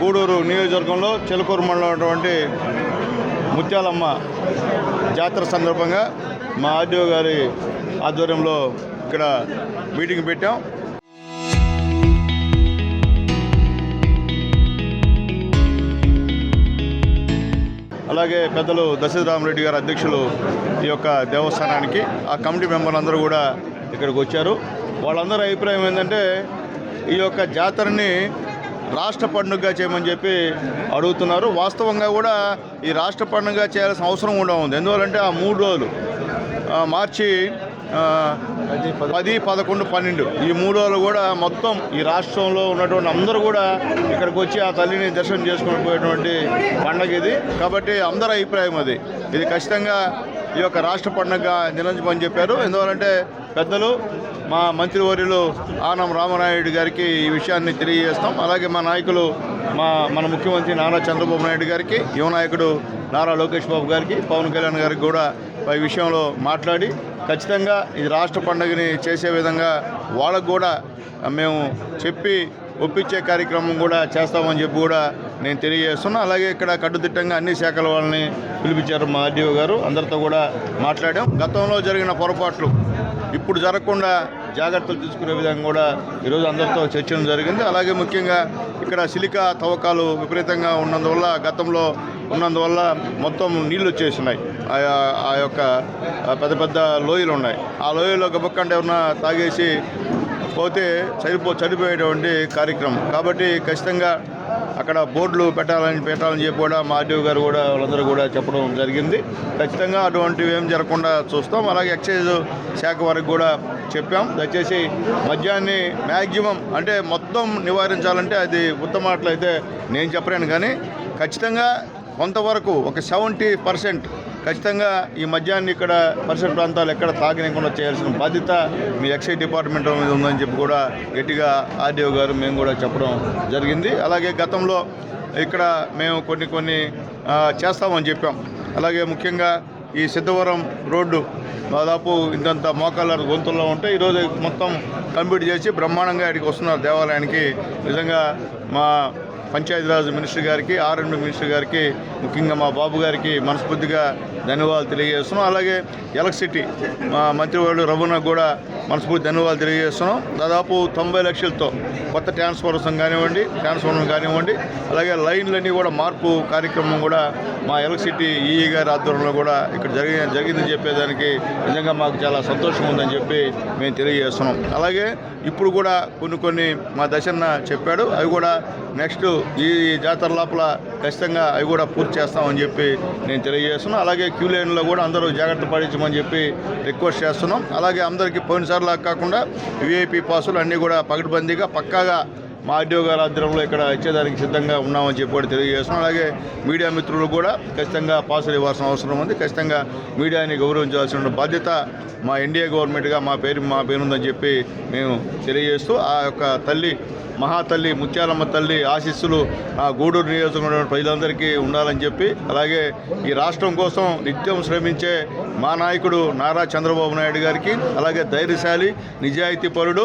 గూడూరు నియోజకవర్గంలో చిలకూరు మండలం ఉన్నటువంటి ముత్యాలమ్మ జాతర సందర్భంగా మా ఆర్డీఓ గారి ఆధ్వర్యంలో ఇక్కడ మీటింగ్ పెట్టాం. అలాగే పెద్దలు దశరథరామరెడ్డి గారు అధ్యక్షులు ఈ యొక్క దేవస్థానానికి, ఆ కమిటీ మెంబర్లందరూ కూడా ఇక్కడికి వచ్చారు. వాళ్ళందరి అభిప్రాయం ఏంటంటే ఈ యొక్క జాతరని రాష్ట్ర పండుగగా చేయమని చెప్పి అడుగుతున్నారు. వాస్తవంగా కూడా ఈ రాష్ట్ర పండుగగా చేయాల్సిన అవసరం కూడా ఉంది. ఎందువల్లంటే ఆ 3 రోజులు మార్చి 10, 11, 12 ఈ 3 రోజులు కూడా మొత్తం ఈ రాష్ట్రంలో ఉన్నటువంటి అందరూ కూడా ఇక్కడికి వచ్చి ఆ తల్లిని దర్శనం చేసుకుని పోయేటువంటి పండుగ ఇది. కాబట్టి అందరి అభిప్రాయం ఇది ఖచ్చితంగా ఈ యొక్క రాష్ట్ర పండుగగా నిర్ణయించమని చెప్పారు. ఎందువల్లంటే పెద్దలు మా మంత్రివర్యులు ఆనం రామనాయుడు గారికి ఈ విషయాన్ని తెలియజేస్తాం. అలాగే మా నాయకులు మన ముఖ్యమంత్రి నారా చంద్రబాబు నాయుడు గారికి, యువ నాయకుడు నారా లోకేష్ బాబు గారికి, పవన్ కళ్యాణ్ గారికి కూడా ఈ విషయంలో మాట్లాడి ఖచ్చితంగా ఈ రాష్ట్ర పండుగని చేసే విధంగా వాళ్ళకు కూడా మేము చెప్పి ఒప్పించే కార్యక్రమం కూడా చేస్తామని చెప్పి కూడా నేను తెలియజేస్తున్నా. అలాగే ఇక్కడ కట్టుదిట్టంగా అన్ని శాఖల వాళ్ళని పిలిపించారు మా ఆర్డీఓ గారు. అందరితో కూడా మాట్లాడాం. గతంలో జరిగిన పొరపాట్లు ఇప్పుడు జరగకుండా జాగ్రత్తలు తీసుకునే విధంగా కూడా ఈరోజు అందరితో చర్చలు జరిగింది. అలాగే ముఖ్యంగా ఇక్కడ సిలికా తవ్వకాలు విపరీతంగా ఉన్నందువల్ల, గతంలో ఉన్నందువల్ల మొత్తం నీళ్ళు వచ్చేసినాయి. ఆ యొక్క పెద్ద పెద్ద లోయలు ఉన్నాయి. ఆ లోయలో గబక్కంటే ఏమన్నా తాగేసి పోతే చనిపోయేటువంటి కార్యక్రమం. కాబట్టి ఖచ్చితంగా అక్కడ బోర్డులు పెట్టాలని చెప్పి కూడా మా ఆర్డీఓ గారు కూడా వాళ్ళందరూ కూడా చెప్పడం జరిగింది. ఖచ్చితంగా అటువంటివి ఏం జరగకుండా చూస్తాం. అలాగే ఎక్సైజ్ శాఖ వరకు కూడా చెప్పాం. దయచేసి మద్యాన్ని మ్యాక్సిమం అంటే మొత్తం నివారించాలంటే అది ఉత్తమాటలైతే నేను చెప్పలేను, కానీ ఖచ్చితంగా కొంతవరకు ఒక 70% ఖచ్చితంగా ఈ మద్యాన్ని ఇక్కడ పరిసర ప్రాంతాలు ఎక్కడ తాగనికుండా చేయాల్సిన బాధ్యత మీ ఎక్సైజ్ డిపార్ట్మెంట్ మీద ఉందని చెప్పి కూడా గట్టిగా ఆర్డీఓ గారు మేము కూడా చెప్పడం జరిగింది. అలాగే గతంలో ఇక్కడ మేము కొన్ని చేస్తామని చెప్పాం. అలాగే ముఖ్యంగా ఈ సిద్ధవరం రోడ్డు దాదాపు ఇంతంత మోకాళ్ళ గొంతుల్లో ఉంటే ఈరోజు మొత్తం కంప్లీట్ చేసి బ్రహ్మాండంగా ఇక్కడికి వస్తున్నారు దేవాలయానికి. నిజంగా మా పంచాయతీరాజ్ మినిస్టర్ గారికి, R&B మినిస్టర్ గారికి, ముఖ్యంగా మా బాబు గారికి మనస్ఫూర్తిగా ధన్యవాదాలు తెలియజేస్తున్నాం. అలాగే ఎలక్ట్రిసిటీ మా మంత్రివర్యులు రఘునాథ్ కూడా మనస్ఫూర్తి ధన్యవాదాలు తెలియజేస్తున్నాం. దాదాపు 90 లక్షలతో కొత్త ట్రాన్స్ఫార్మర్ కానివ్వండి, అలాగే లైన్లన్నీ కూడా మార్పు కార్యక్రమం కూడా మా ఎలక్ట్రిసిటీ ఈఈ గారి ఆధ్వర్యంలో కూడా ఇక్కడ జరిగిందని చెప్పేదానికి నిజంగా మాకు చాలా సంతోషం ఉందని చెప్పి మేము తెలియజేస్తున్నాం. అలాగే ఇప్పుడు కూడా కొన్ని మా దశన్న చెప్పాడు, అవి కూడా నెక్స్ట్ ఈ జాతర లోపల ఖచ్చితంగా అవి కూడా పూర్తి చేస్తామని చెప్పి నేను తెలియజేస్తున్నాను. అలాగే క్యూ లైన్లో కూడా అందరూ జాగ్రత్త పడించమని చెప్పి రిక్వెస్ట్ చేస్తున్నాం. అలాగే అందరికీ పోయినసారిలా కాకుండా విఐపి పాసులు అన్నీ కూడా పకడ్బందీగా పక్కాగా మా ఆర్డీఓ గారి ఆధ్వర్యంలో ఇక్కడ ఇచ్చేదానికి సిద్ధంగా ఉన్నామని చెప్పి కూడా తెలియజేస్తున్నాం. అలాగే మీడియా మిత్రులు కూడా ఖచ్చితంగా పాసులు ఇవ్వాల్సిన అవసరం ఉంది. ఖచ్చితంగా మీడియాని గౌరవించాల్సిన బాధ్యత మా ఎన్డీఏ గవర్నమెంట్గా మా పేరుందని చెప్పి మేము తెలియజేస్తూ ఆ యొక్క తల్లి మహాతల్లి ముత్యాలమ్మ తల్లి ఆశీస్సులు ఆ గూడూరు నియోజకవర్గంలో ప్రజలందరికీ ఉండాలని చెప్పి, అలాగే ఈ రాష్ట్రం కోసం నిత్యం శ్రమించే మా నాయకుడు నారా చంద్రబాబు నాయుడు గారికి, అలాగే ధైర్యశాలి నిజాయితీపరుడు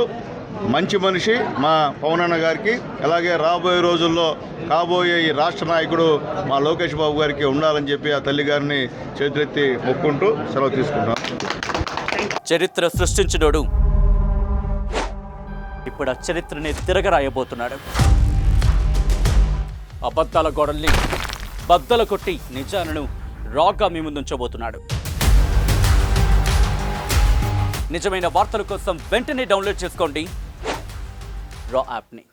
మంచి మనిషి మా పవనన్న గారికి, అలాగే రాబోయే రోజుల్లో కాబోయే ఈ రాష్ట్ర నాయకుడు మా లోకేష్ బాబు గారికి ఉండాలని చెప్పి ఆ తల్లి గారిని చేతులెత్తి మొక్కుంటూ సెలవు తీసుకుంటున్నాం. చరిత్ర సృష్టించినోడు ఇప్పుడు ఆ చరిత్రని తిరగరాయబోతున్నాడు. అబద్ధాల గోడల్ని బద్దలు కొట్టి నిజాలను రాగా మీ ముందుంచబోతున్నాడు. నిజమైన వార్తల కోసం వెంటనే డౌన్లోడ్ చేసుకోండి రా యాప్ని.